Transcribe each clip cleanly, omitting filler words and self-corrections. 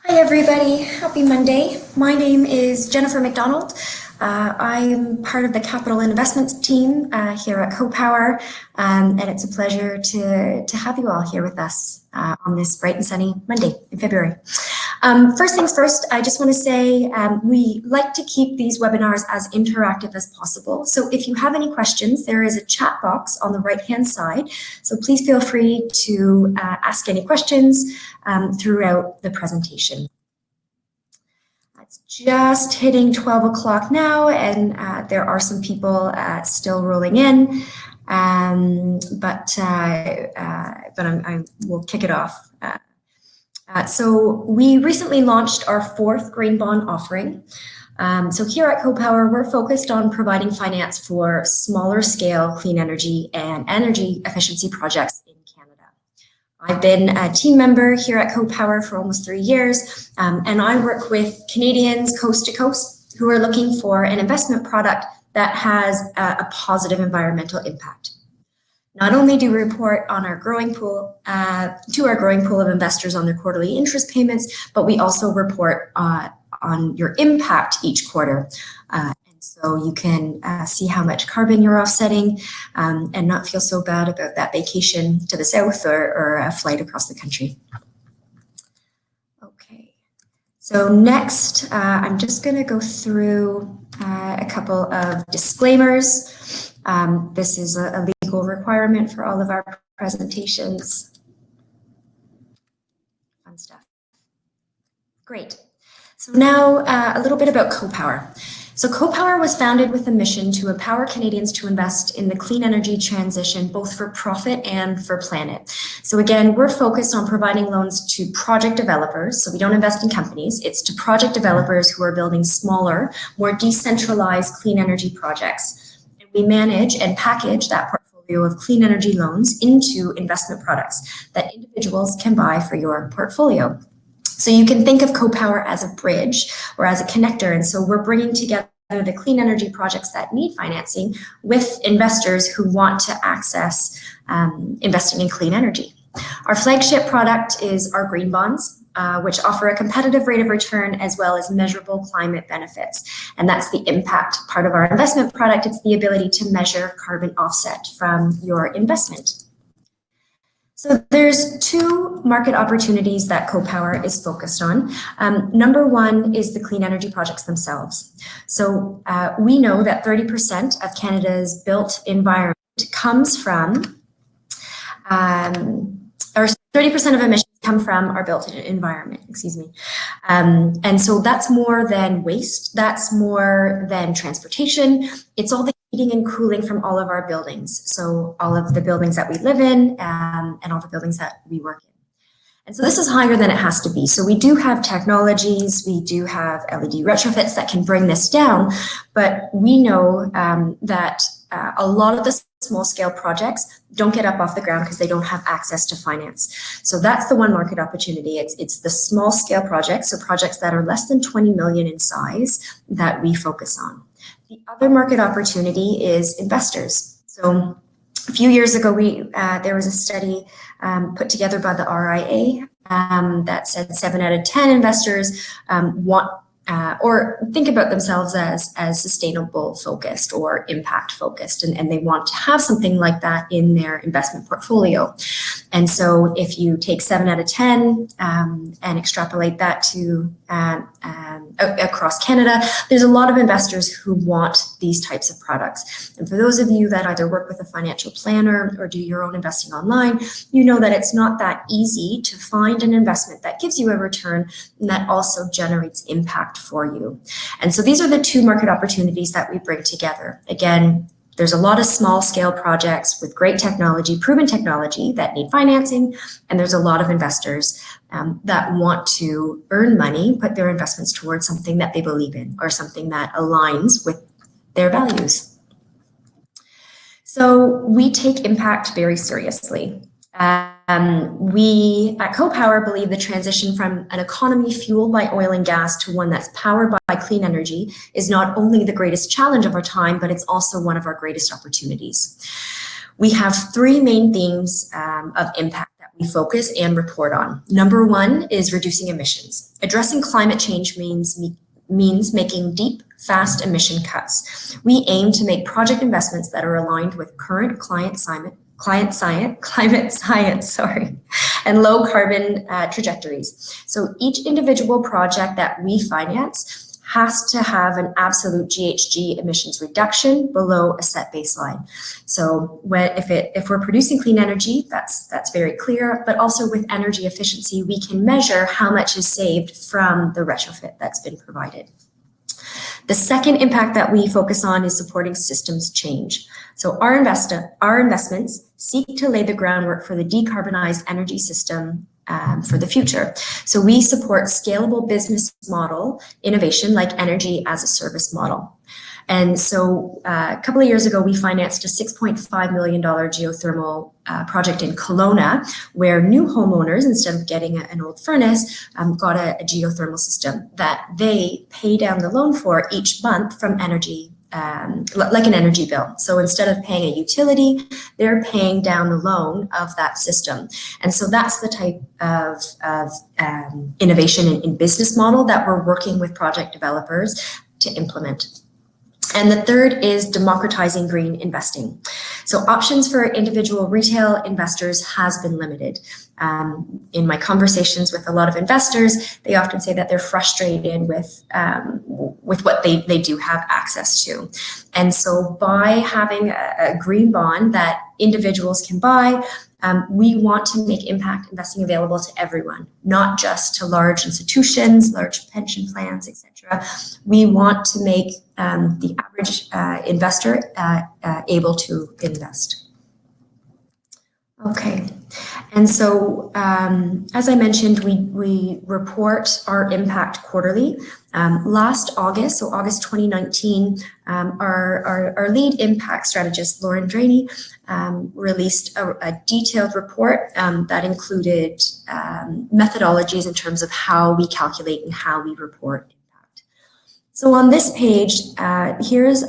Hi everybody, happy Monday. My name is Jennifer McDonald. I'm part of the capital investments team here at CoPower, and it's a pleasure to have you all here with us on this bright and sunny Monday in February. First things first, I just want to say we like to keep these webinars as interactive as possible. So if you have any questions, there is a chat box on the right-hand side. So please feel free to ask any questions throughout the presentation. It's just hitting 12 o'clock now, and there are some people still rolling in, but I will kick it off. So we recently launched our fourth green bond offering. So here at CoPower, we're focused on providing finance for smaller scale clean energy and energy efficiency projects in Canada. I've been a team member here at CoPower for almost 3 years, and I work with Canadians coast to coast who are looking for an investment product that has a positive environmental impact. Not only do we report on our growing pool, to our growing pool of investors on their quarterly interest payments, but we also report on your impact each quarter. And so you can see how much carbon you're offsetting and not feel so bad about that vacation to the south or a flight across the country. Okay, so next, I'm just going to go through a couple of disclaimers. This is a legal requirement for all of our presentations. Fun stuff. Great. So now a little bit about CoPower. So CoPower was founded with a mission to empower Canadians to invest in the clean energy transition, both for profit and for planet. So again, we're focused on providing loans to project developers. So we don't invest in companies. It's to project developers who are building smaller, more decentralized clean energy projects. We manage and package that portfolio of clean energy loans into investment products that individuals can buy for your portfolio. So you can think of CoPower as a bridge or as a connector. And so we're bringing together the clean energy projects that need financing with investors who want to access investing in clean energy. Our flagship product is our green bonds, which offer a competitive rate of return as well as measurable climate benefits. And that's the impact part of our investment product. It's the ability to measure carbon offset from your investment. So there's two market opportunities that CoPower is focused on. Number one is the clean energy projects themselves. So we know that 30% of Canada's built environment comes from, or 30% of emissions come from our built environment, excuse me. And so that's more than waste, that's more than transportation. It's all the heating and cooling from all of our buildings. So all of the buildings that we live in and all the buildings that we work in. And so this is higher than it has to be. So we do have technologies, we do have LED retrofits that can bring this down, but we know that a lot of the small scale projects don't get up off the ground because they don't have access to finance. So that's the one market opportunity. It's the small scale projects, so projects that are less than 20 million in size that we focus on. The other market opportunity is investors. So a few years ago, there was a study put together by the RIA that said 7 out of 10 investors want or think about themselves as sustainable focused or impact focused, and they want to have something like that in their investment portfolio. And so if you take 7 out of 10 and extrapolate that to across Canada, there's a lot of investors who want these types of products. And for those of you that either work with a financial planner or do your own investing online, you know that it's not that easy to find an investment that gives you a return and that also generates impact for you. And so these are the two market opportunities that we bring together. Again, there's a lot of small scale projects with great technology, proven technology that need financing, and there's a lot of investors that want to earn money, put their investments towards something that they believe in or something that aligns with their values. So we take impact very seriously. We at CoPower believe the transition from an economy fueled by oil and gas to one that's powered by clean energy is not only the greatest challenge of our time, but it's also one of our greatest opportunities. We have three main themes of impact that we focus and report on. Number one is reducing emissions. Addressing climate change means making deep, fast emission cuts. We aim to make project investments that are aligned with current climate science, and low carbon trajectories. So each individual project that we finance has to have an absolute GHG emissions reduction below a set baseline. So if we're producing clean energy, that's very clear, but also with energy efficiency, we can measure how much is saved from the retrofit that's been provided. The second impact that we focus on is supporting systems change. So our investments seek to lay the groundwork for the decarbonized energy system for the future. So we support scalable business model innovation like energy as a service model. And so a couple of years ago, we financed a $6.5 million geothermal project in Kelowna, where new homeowners, instead of getting an old furnace, got a geothermal system that they pay down the loan for each month from energy, like an energy bill. So instead of paying a utility, they're paying down the loan of that system. And so that's the type of innovation in business model that we're working with project developers to implement. And the third is democratizing green investing. So options for individual retail investors has been limited. In my conversations with a lot of investors, they often say that they're frustrated with what they do have access to. And so by having a green bond that individuals can buy, we want to make impact investing available to everyone, not just to large institutions, large pension plans, etc. We want to make the average investor able to invest. Okay, and so as I mentioned, we report our impact quarterly. Last August, so August 2019, our lead impact strategist, Lauren Draney, released a detailed report that included methodologies in terms of how we calculate and how we report impact. So on this page, here's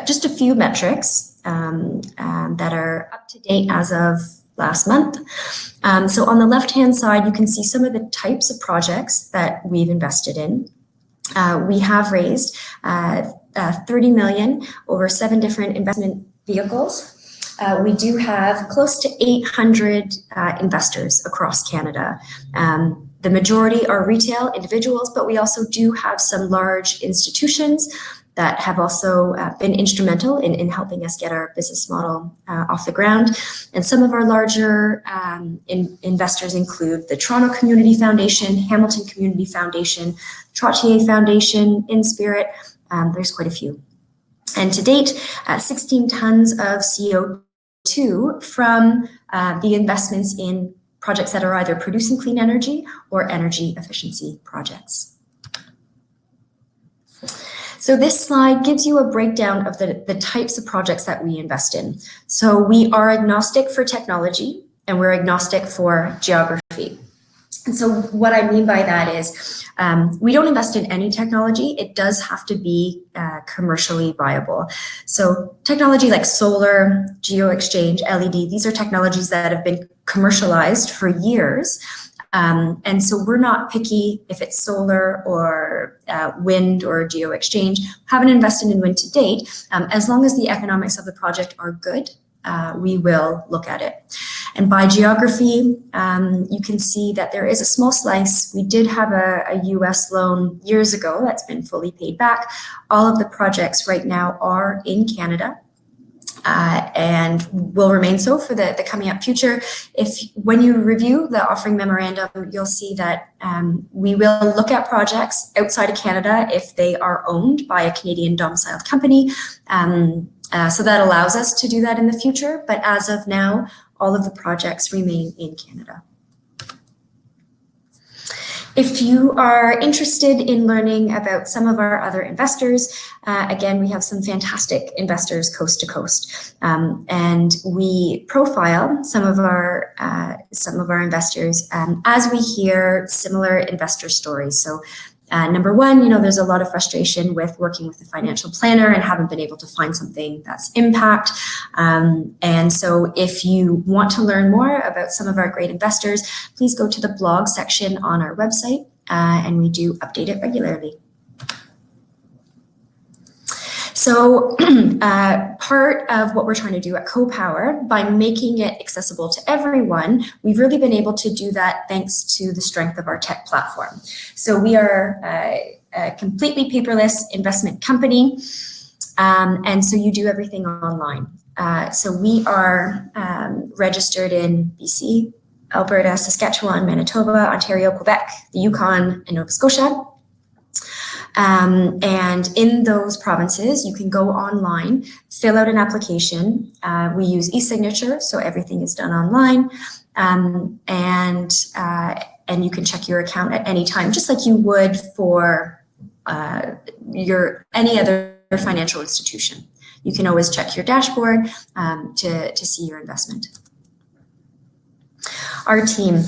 just a few metrics that are up to date as of last month. So on the left-hand side, you can see some of the types of projects that we've invested in. We have raised 30 million over 7 different investment vehicles. We do have close to 800 investors across Canada. The majority are retail individuals, but we also do have some large institutions that have also been instrumental in helping us get our business model off the ground. And some of our larger investors include the Toronto Community Foundation, Hamilton Community Foundation, Trottier Foundation, InSpirit. There's quite a few. And to date, 16 tons of CO2 from the investments in projects that are either producing clean energy or energy efficiency projects. So this slide gives you a breakdown of the types of projects that we invest in. So we are agnostic for technology and we're agnostic for geography. And so what I mean by that is we don't invest in any technology. It does have to be commercially viable. So technology like solar, geo-exchange, LED, these are technologies that have been commercialized for years. And so we're not picky if it's solar or wind or geo-exchange. Haven't invested in wind to date. As long as the economics of the project are good, we will look at it. And by geography, you can see that there is a small slice. We did have a US loan years ago that's been fully paid back. All of the projects right now are in Canada. And will remain so for the coming up future. When you review the offering memorandum, you'll see that we will look at projects outside of Canada if they are owned by a Canadian domiciled company. So that allows us to do that in the future. But as of now, all of the projects remain in Canada. If you are interested in learning about some of our other investors, again, we have some fantastic investors coast to coast, and we profile some of our investors as we hear similar investor stories. So Number one, there's a lot of frustration with working with a financial planner and haven't been able to find something that's impact. And so if you want to learn more about some of our great investors, please go to the blog section on our website, and we do update it regularly. So part of what we're trying to do at CoPower, by making it accessible to everyone, we've really been able to do that thanks to the strength of our tech platform. So we are a completely paperless investment company, and so you do everything online. So we are registered in BC, Alberta, Saskatchewan, Manitoba, Ontario, Quebec, the Yukon, and Nova Scotia. And in those provinces, you can go online, fill out an application. We use e-signature, so everything is done online. And you can check your account at any time, just like you would for any other financial institution. You can always check your dashboard to see your investment. Our team.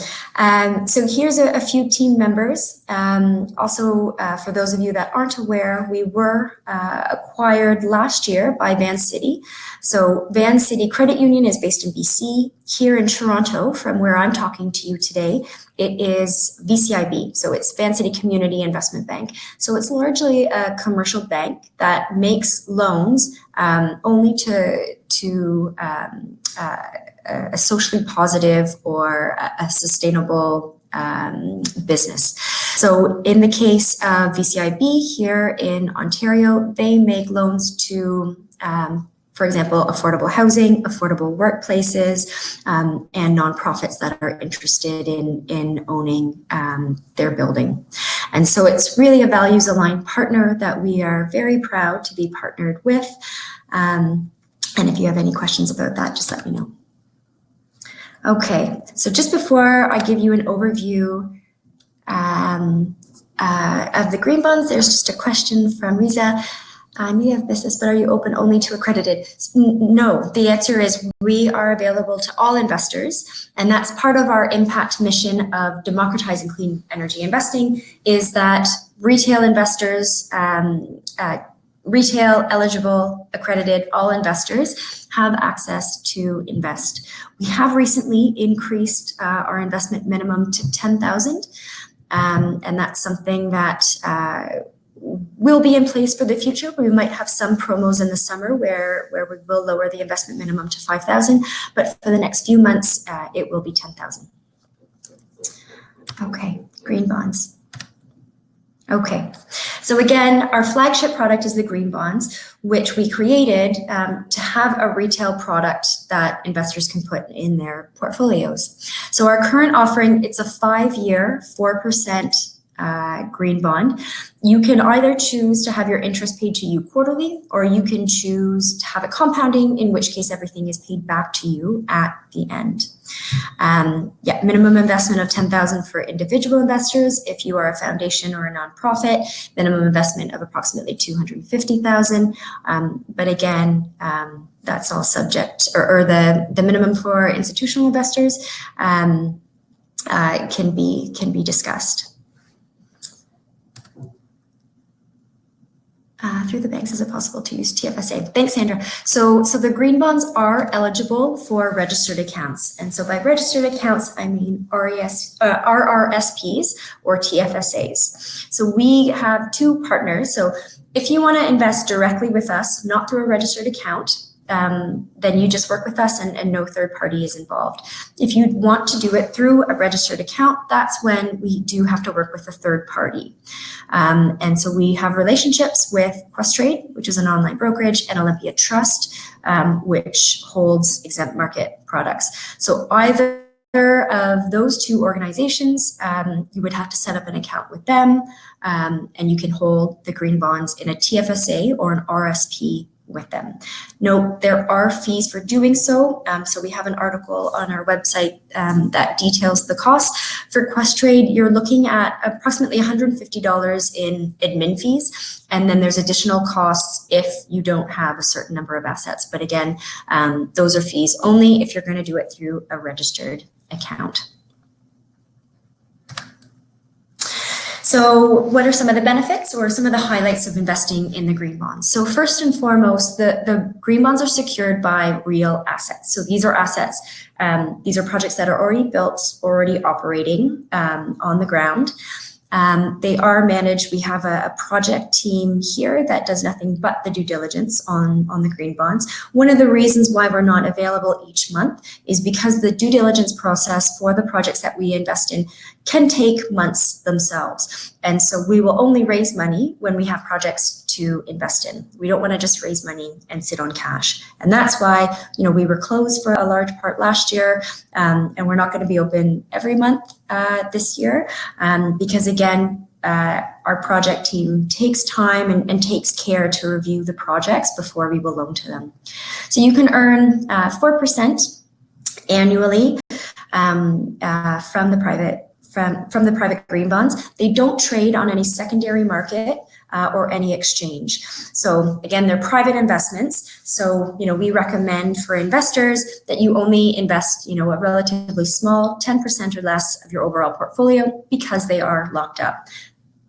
So here's a few team members. Also, for those of you that aren't aware, we were acquired last year by Vancity. So Vancity Credit Union is based in BC. Here in Toronto, from where I'm talking to you today, it is VCIB. So it's Vancity Community Investment Bank. So it's largely a commercial bank that makes loans only to a socially positive or a sustainable business. So in the case of VCIB here in Ontario, they make loans to, for example, affordable housing, affordable workplaces, and nonprofits that are interested in owning their building. And so it's really a values-aligned partner that we are very proud to be partnered with. And if you have any questions about that, just let me know. Okay, so just before I give you an overview of the green bonds, there's just a question from Riza. You have business, but are you open only to accredited? No, the answer is we are available to all investors, and that's part of our impact mission of democratizing clean energy investing, is that retail investors, retail eligible, accredited, all investors have access to invest. We have recently increased our investment minimum to 10,000, and that's something that will be in place for the future. We might have some promos in the summer where we will lower the investment minimum to 5,000, but for the next few months, it will be 10,000. Okay, green bonds. Okay, so again, our flagship product is the green bonds, which we created to have a retail product that investors can put in their portfolios. So our current offering, it's a 5-year, 4% green bond. You can either choose to have your interest paid to you quarterly, or you can choose to have it compounding, in which case everything is paid back to you at the end. Minimum investment of 10,000 for individual investors. If you are a foundation or a nonprofit, minimum investment of approximately 250,000. But again, that's all subject, or the minimum for institutional investors can be discussed. Through the banks, is it possible to use TFSA? Thanks, Sandra. So the green bonds are eligible for registered accounts. And so by registered accounts, I mean RRSPs or TFSAs. So we have 2 partners. So if you want to invest directly with us, not through a registered account, then you just work with us and no third party is involved. If you want to do it through a registered account, that's when we do have to work with a third party. And so we have relationships with Questrade, which is an online brokerage, and Olympia Trust, which holds exempt market products. So either of those 2 organizations, you would have to set up an account with them, and you can hold the green bonds in a TFSA or an RSP with them. Note, there are fees for doing so. So we have an article on our website that details the cost. For Questrade, you're looking at approximately $150 in admin fees. And then there's additional costs if you don't have a certain number of assets. But again, those are fees only if you're going to do it through a registered account. So what are some of the benefits or some of the highlights of investing in the green bonds? So first and foremost, the green bonds are secured by real assets. So these are assets, these are projects that are already built, already operating on the ground. They are managed. We have a project team here that does nothing but the due diligence on the green bonds. One of the reasons why we're not available each month is because the due diligence process for the projects that we invest in can take months themselves. And so we will only raise money when we have projects to invest in. We don't want to just raise money and sit on cash. And that's why, we were closed for a large part last year, and we're not going to be open every month this year, because again, our project team takes time and takes care to review the projects before we will loan to them. So you can earn 4% annually from the private green bonds. They don't trade on any secondary market or any exchange. So again, they're private investments. So, we recommend for investors that you only invest, a relatively small 10% or less of your overall portfolio because they are locked up.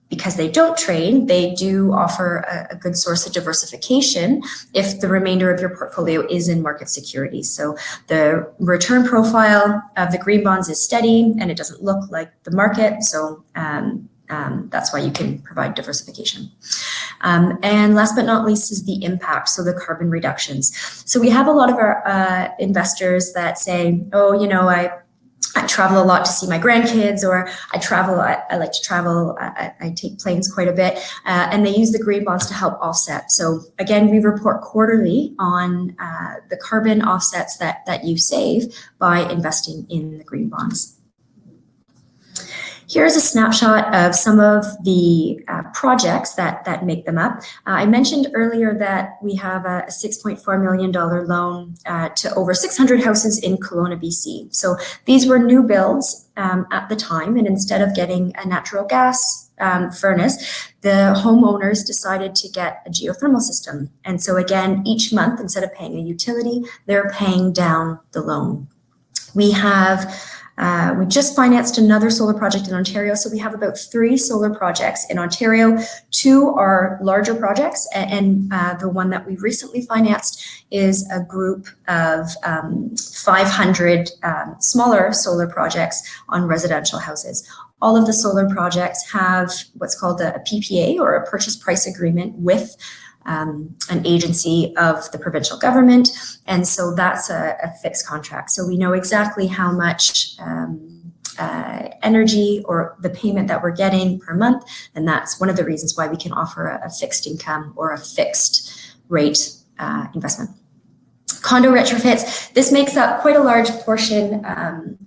Because they don't trade, they do offer a good source of diversification if the remainder of your portfolio is in market securities. So the return profile of the green bonds is steady and it doesn't look like the market. So that's why you can provide diversification. And last but not least is the impact, so the carbon reductions. So we have a lot of our investors that say, I travel a lot to see my grandkids, or I like to travel, I take planes quite a bit, and they use the green bonds to help offset. So again, we report quarterly on the carbon offsets that you save by investing in the green bonds. Here's a snapshot of some of the projects that make them up. I mentioned earlier that we have a $6.4 million loan to over 600 houses in Kelowna, BC. So these were new builds at the time, and instead of getting a natural gas furnace, the homeowners decided to get a geothermal system. And so again, each month, instead of paying a utility, they're paying down the loan. We just financed another solar project in Ontario. So we have about 3 solar projects in Ontario. 2 are larger projects, and the one that we recently financed is a group of 500 smaller solar projects on residential houses. All of the solar projects have what's called a PPA, or a purchase price agreement, with an agency of the provincial government, and so that's a fixed contract. So we know exactly how much energy or the payment that we're getting per month, and that's one of the reasons why we can offer a fixed income or a fixed rate investment. Condo retrofits, this makes up quite a large portion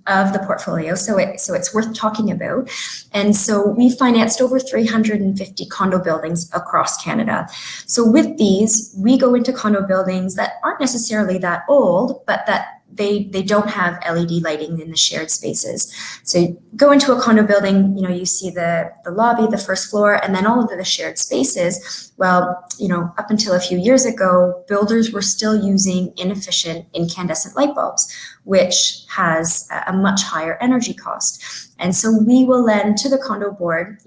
of the portfolio, so it's worth talking about. And so we financed over 350 condo buildings across Canada. So with these, we go into condo buildings that aren't necessarily that old, but that they don't have LED lighting in the shared spaces. So you go into a condo building, you see the lobby, the first floor, and then all of the shared spaces. Well, up until a few years ago, builders were still using inefficient incandescent light bulbs, which has a much higher energy cost. And so we will lend to the condo board,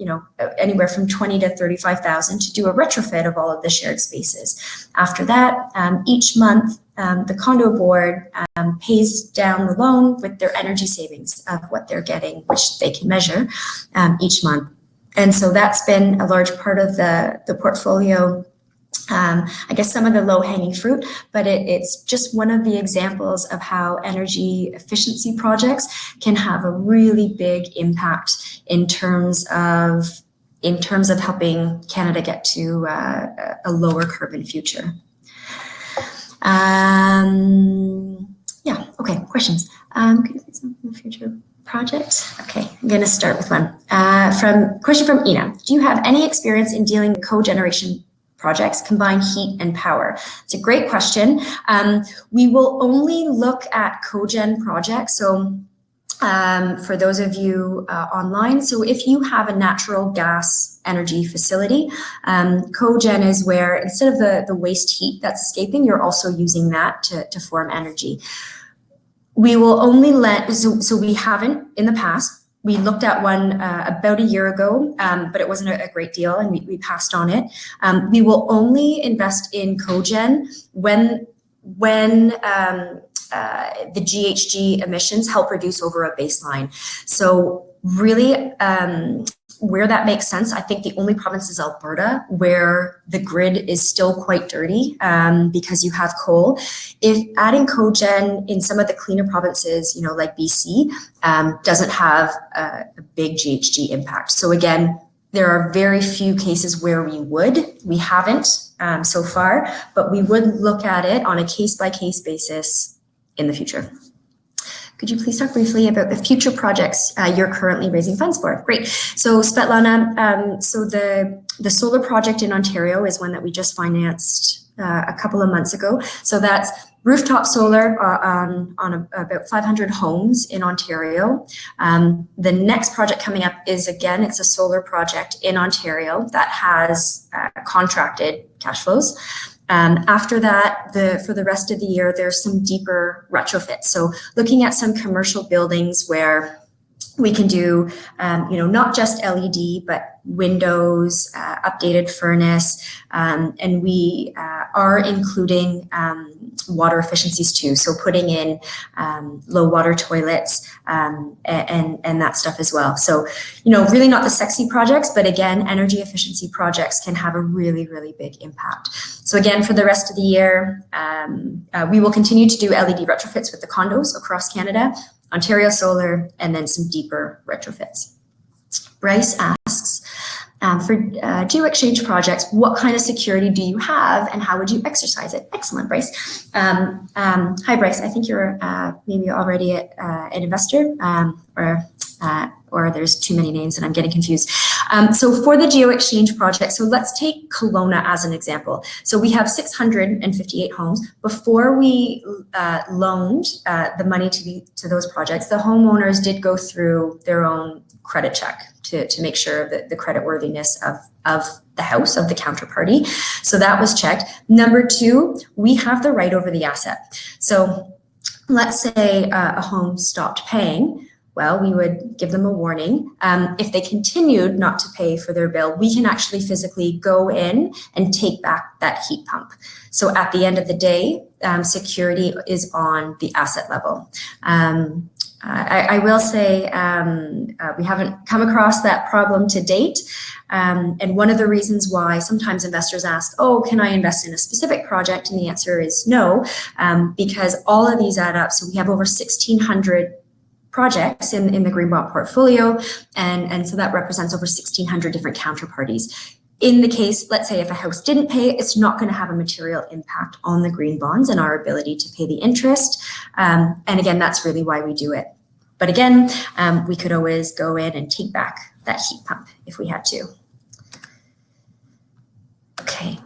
anywhere from 20 to 35,000 to do a retrofit of all of the shared spaces. After that, each month, the condo board pays down the loan with their energy savings of what they're getting, which they can measure each month. And so that's been a large part of the portfolio. I guess some of the low-hanging fruit, but it's just one of the examples of how energy efficiency projects can have a really big impact in terms of helping Canada get to a lower carbon future. Yeah, okay, questions. Could you please open the future project? Okay, I'm going to start with one. Question from Ina. Do you have any experience in dealing with cogeneration projects, combine heat and power? It's a great question. We will only look at cogen projects. So for those of you online, so if you have a natural gas energy facility, cogen is where instead of the waste heat that's escaping, you're also using that to form energy. We will only so we haven't in the past, we looked at one about a year ago, but it wasn't a great deal, and we passed on it. We will only invest in cogen when the GHG emissions help reduce over a baseline. So really, where that makes sense, I think the only province is Alberta, where the grid is still quite dirty because you have coal. If adding cogen in some of the cleaner provinces, like BC, doesn't have a big GHG impact. So again, there are very few cases where we haven't so far, but we would look at it on a case-by-case basis in the future. Could you please talk briefly about the future projects you're currently raising funds for? Great. So Svetlana, so the solar project in Ontario is one that we just financed a couple of months ago. So that's rooftop solar on about 500 homes in Ontario. The next project coming up is, again, it's a solar project in Ontario that has contracted cash flows. After that, for the rest of the year, there's some deeper retrofits. So looking at some commercial buildings where we can do, not just LED, but windows, updated furnace, and we are including water efficiencies too. So putting in low water toilets and that stuff as well. So, really not the sexy projects, but again, energy efficiency projects can have a really, really big impact. So again, for the rest of the year, we will continue to do LED retrofits with the condos across Canada, Ontario Solar, and then some deeper retrofits. Bryce asks, for geo-exchange projects, what kind of security do you have and how would you exercise it? Excellent, Bryce. Hi, Bryce. I think you're maybe already an investor or there's too many names and I'm getting confused. So for the geo-exchange project, so let's take Kelowna as an example. So we have 658 homes. Before we loaned the money to those projects, the homeowners did go through their own credit check to make sure that the creditworthiness of the house, of the counterparty. So that was checked. Number two, we have the right over the asset. So let's say a home stopped paying. Well, we would give them a warning. If they continued not to pay for their bill, we can actually physically go in and take back that heat pump. So at the end of the day, security is on the asset level. I will say we haven't come across that problem to date. And one of the reasons why sometimes investors ask, oh, can I invest in a specific project? And the answer is no, because all of these add up. So we have over 1,600 projects in the green bond portfolio, and so that represents over 1,600 different counterparties. In the case, let's say if a house didn't pay, it's not going to have a material impact on the green bonds and our ability to pay the interest. And again, that's really why we do it. But again, we could always go in and take back that heat pump if we had to. Okay.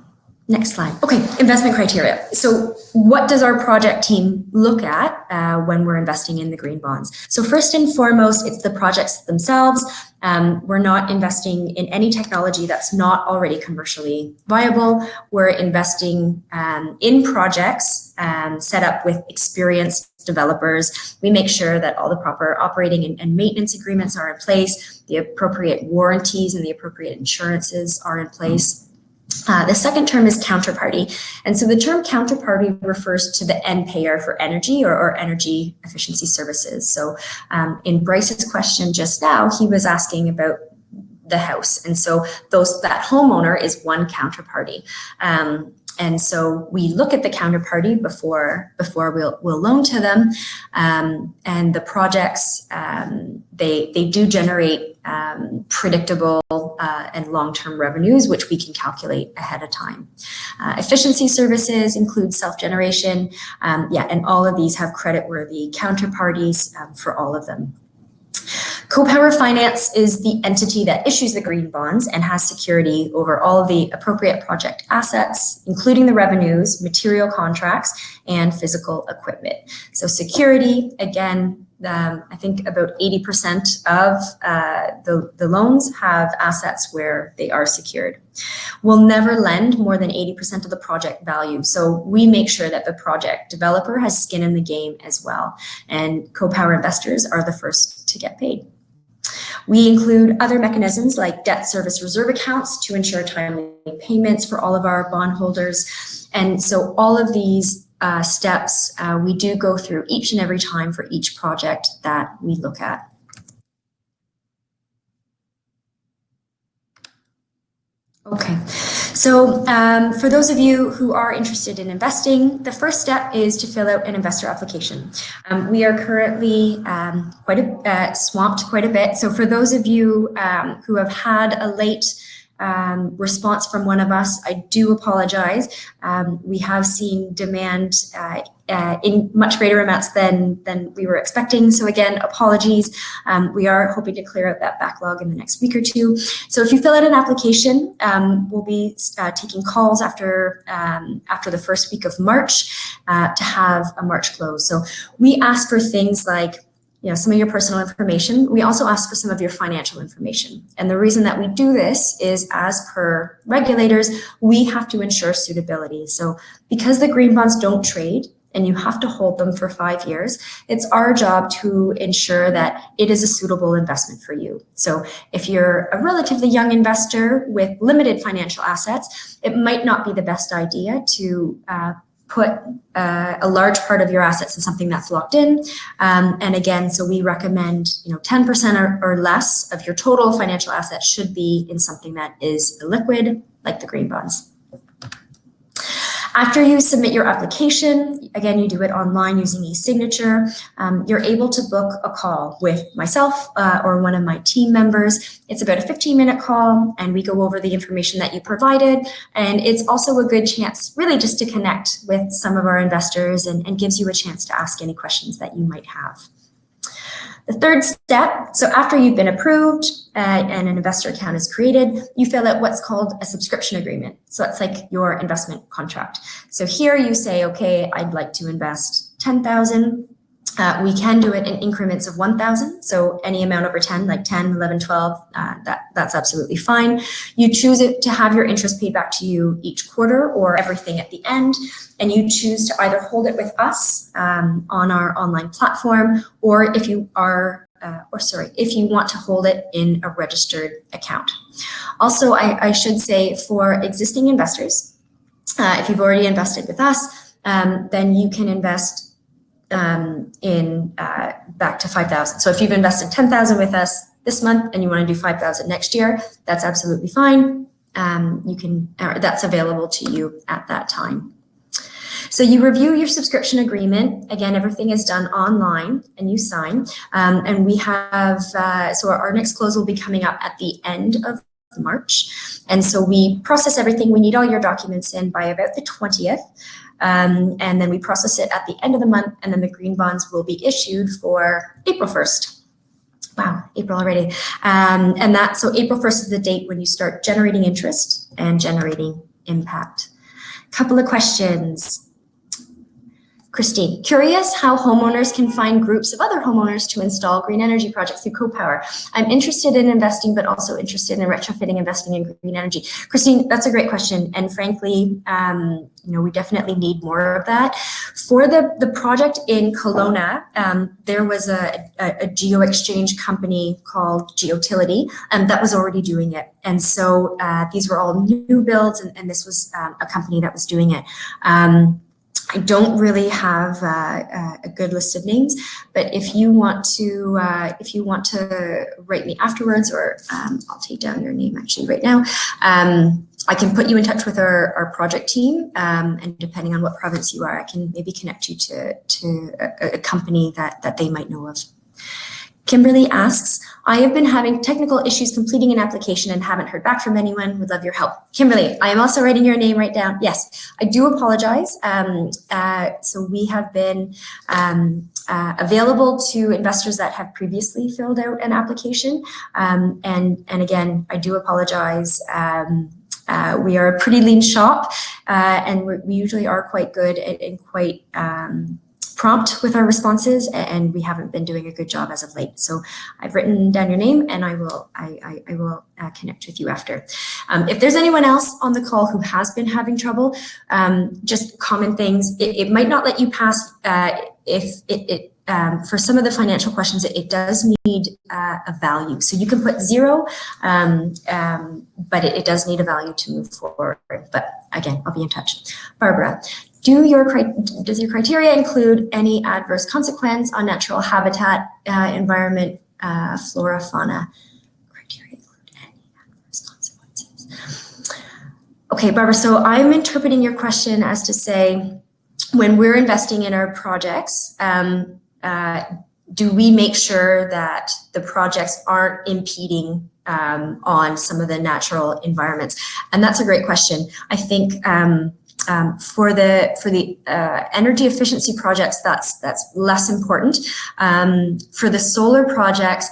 Next slide. Okay, investment criteria. So what does our project team look at when we're investing in the green bonds? So first and foremost, it's the projects themselves. We're not investing in any technology that's not already commercially viable. We're investing in projects set up with experienced developers. We make sure that all the proper operating and maintenance agreements are in place, the appropriate warranties and the appropriate insurances are in place. The second term is counterparty. And so the term counterparty refers to the end payer for energy or energy efficiency services. So in Bryce's question just now, he was asking about the house. And so that homeowner is one counterparty. And so we look at the counterparty before we'll loan to them. And the projects, they do generate predictable and long-term revenues, which we can calculate ahead of time. Efficiency services include self-generation. And all of these have creditworthy counterparties for all of them. CoPower Finance is the entity that issues the green bonds and has security over all of the appropriate project assets, including the revenues, material contracts, and physical equipment. So security, again, I think about 80% of the loans have assets where they are secured. We'll never lend more than 80% of the project value. So we make sure that the project developer has skin in the game as well. And CoPower investors are the first to get paid. We include other mechanisms like debt service reserve accounts to ensure timely payments for all of our bondholders. And so all of these steps we do go through each and every time for each project that we look at. Okay, so for those of you who are interested in investing, the first step is to fill out an investor application. We are currently swamped quite a bit. So for those of you who have had a late response from one of us, I do apologize. We have seen demand in much greater amounts than we were expecting. So again, apologies. We are hoping to clear out that backlog in the next week or two. So if you fill out an application, we'll be taking calls after the first week of March to have a March close. So we ask for things like some of your personal information. We also ask for some of your financial information. And the reason that we do this is, as per regulators, we have to ensure suitability. So because the green bonds don't trade and you have to hold them for 5 years, it's our job to ensure that it is a suitable investment for you. So if you're a relatively young investor with limited financial assets, it might not be the best idea to put a large part of your assets in something that's locked in. And again, so we recommend 10% or less of your total financial assets should be in something that is liquid, like the green bonds. After you submit your application, again, you do it online using e-signature, you're able to book a call with myself or one of my team members. It's about a 15-minute call, and we go over the information that you provided. And it's also a good chance really just to connect with some of our investors and gives you a chance to ask any questions that you might have. The third step, so after you've been approved and an investor account is created, you fill out what's called a subscription agreement. So that's like your investment contract. So here you say, okay, I'd like to invest 10,000. We can do it in increments of 1,000. So any amount over 10, like 10, 11, 12, that's absolutely fine. You choose it to have your interest paid back to you each quarter or everything at the end. And you choose to either hold it with us on our online platform, or if you want to hold it in a registered account. Also, I should say, for existing investors, if you've already invested with us, then you can invest in back to 5,000. So if you've invested 10,000 with us this month and you want to do 5,000 next year, that's absolutely fine. That's available to you at that time. So you review your subscription agreement. Again, everything is done online and you sign. And we have, so our next close will be coming up at the end of March. And so we process everything. We need all your documents in by about the 20th. And then we process it at the end of the month, and then the green bonds will be issued for April 1st. Wow, April already. So April 1st is the date when you start generating interest and generating impact. Couple of questions. Christine, curious how homeowners can find groups of other homeowners to install green energy projects through CoPower. I'm interested in investing, but also interested in retrofitting investing in green energy. Christine, that's a great question. And frankly, we definitely need more of that. For the project in Kelowna, there was a geo-exchange company called Geotility that was already doing it. And so these were all new builds, and this was a company that was doing it. I don't really have a good list of names, but if you want to write me afterwards, or I'll take down your name actually right now, I can put you in touch with our project team, and depending on what province you are, I can maybe connect you to a company that they might know of. Kimberly asks, I have been having technical issues completing an application and haven't heard back from anyone. Would love your help. Kimberly, I am also writing your name right down. Yes, I do apologize. So we have been available to investors that have previously filled out an application. And again, I do apologize. We are a pretty lean shop, and we usually are quite good and quite prompt with our responses, and we haven't been doing a good job as of late. So I've written down your name, and I will connect with you after. If there's anyone else on the call who has been having trouble, just common things. It might not let you pass if for some of the financial questions, it does need a value. So you can put 0, but it does need a value to move forward. But again, I'll be in touch. Barbara, does your criteria include any adverse consequence on natural habitat, environment, flora, fauna? Criteria include any adverse consequences. Okay, Barbara, so I'm interpreting your question as to say, when we're investing in our projects, do we make sure that the projects aren't impeding on some of the natural environments? And that's a great question. I think for the energy efficiency projects, that's less important. For the solar projects,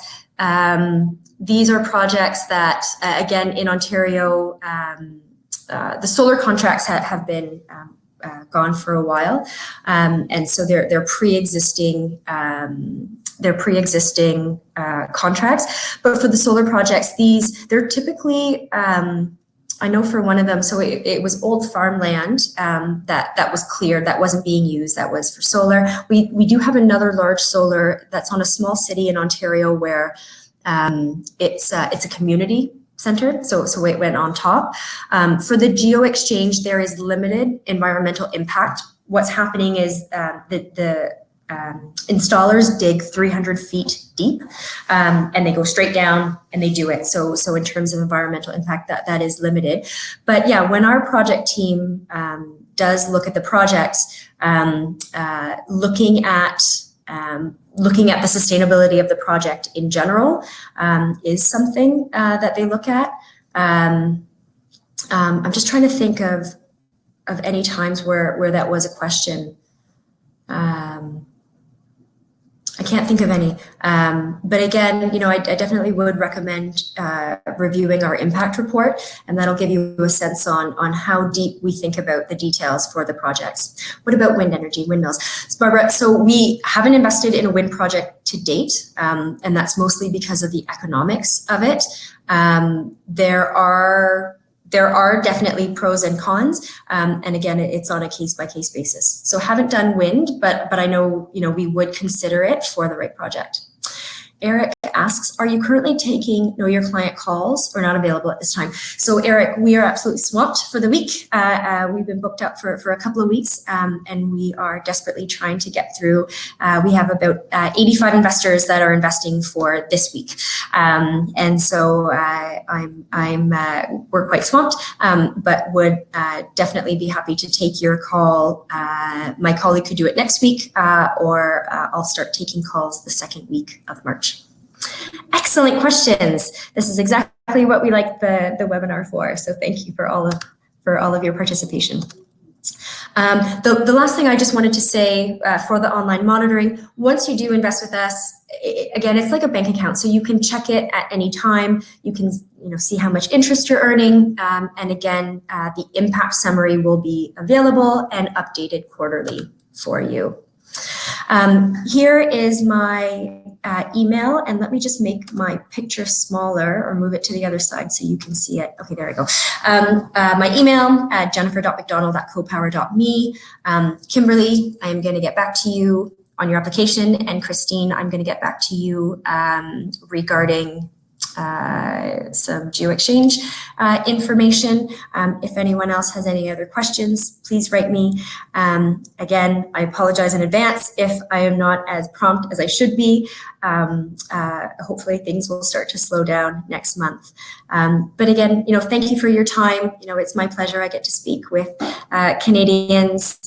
these are projects that, again, in Ontario, the solar contracts have been gone for a while, and so they're pre-existing contracts. But for the solar projects, they're typically, I know for one of them, so it was old farmland that was cleared, that wasn't being used, that was for solar. We do have another large solar that's on a small city in Ontario where it's a community center, so it went on top. For the geo exchange, there is limited environmental impact. What's happening is the installers dig 300 feet deep, and they go straight down and they do it. So in terms of environmental impact, that is limited. But yeah, when our project team does look at the projects, looking at the sustainability of the project in general is something that they look at. I'm just trying to think of any times where that was a question. I can't think of any. But again, I definitely would recommend reviewing our impact report, and that'll give you a sense on how deep we think about the details for the projects. What about wind energy, windmills? So Barbara, so we haven't invested in a wind project to date, and that's mostly because of the economics of it. There are definitely pros and cons, and again, it's on a case-by-case basis. So haven't done wind, but I know we would consider it for the right project. Eric asks, are you currently taking Know Your Client calls or not available at this time? So Eric, we are absolutely swamped for the week. We've been booked up for a couple of weeks, and we are desperately trying to get through. We have about 85 investors that are investing for this week. And so we're quite swamped, but would definitely be happy to take your call. My colleague could do it next week, or I'll start taking calls the second week of March. Excellent questions. This is exactly what we like the webinar for. So thank you for all of your participation. The last thing I just wanted to say for the online monitoring, once you do invest with us, again, it's like a bank account, so you can check it at any time. You can see how much interest you're earning, and again, the impact summary will be available and updated quarterly for you. Here is my email, and let me just make my picture smaller or move it to the other side so you can see it. Okay, there we go. My email, jennifer.mcdonald@copower.me. Kimberly, I'm going to get back to you on your application, and Christine, I'm going to get back to you regarding some geo-exchange information. If anyone else has any other questions, please write me. Again, I apologize in advance if I am not as prompt as I should be. Hopefully things will start to slow down next month. But again, thank you for your time. It's my pleasure. I get to speak with Canadians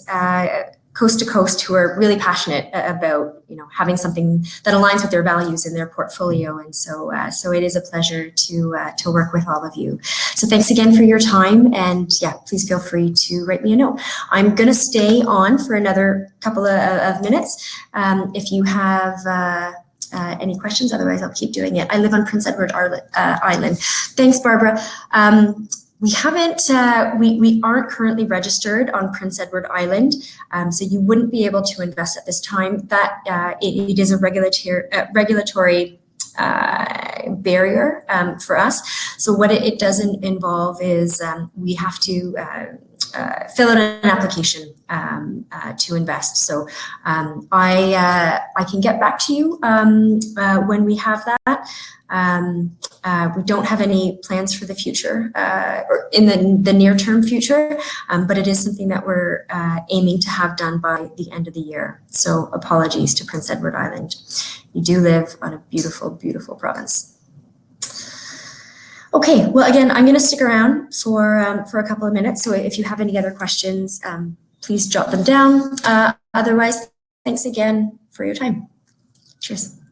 coast to coast who are really passionate about having something that aligns with their values in their portfolio, and so it is a pleasure to work with all of you. So thanks again for your time, and yeah, please feel free to write me a note. I'm going to stay on for another couple of minutes if you have any questions. Otherwise, I'll keep doing it. I live on Prince Edward Island. Thanks, Barbara. We aren't currently registered on Prince Edward Island, so you wouldn't be able to invest at this time. That it is a regulatory barrier for us. So what it doesn't involve is we have to fill out an application to invest. So I can get back to you when we have that. We don't have any plans for the future or in the near term future, but it is something that we're aiming to have done by the end of the year. So apologies to Prince Edward Island. You do live on a beautiful, beautiful province. Okay, well, again, I'm going to stick around for a couple of minutes. So if you have any other questions, please jot them down. Otherwise, thanks again for your time. Cheers.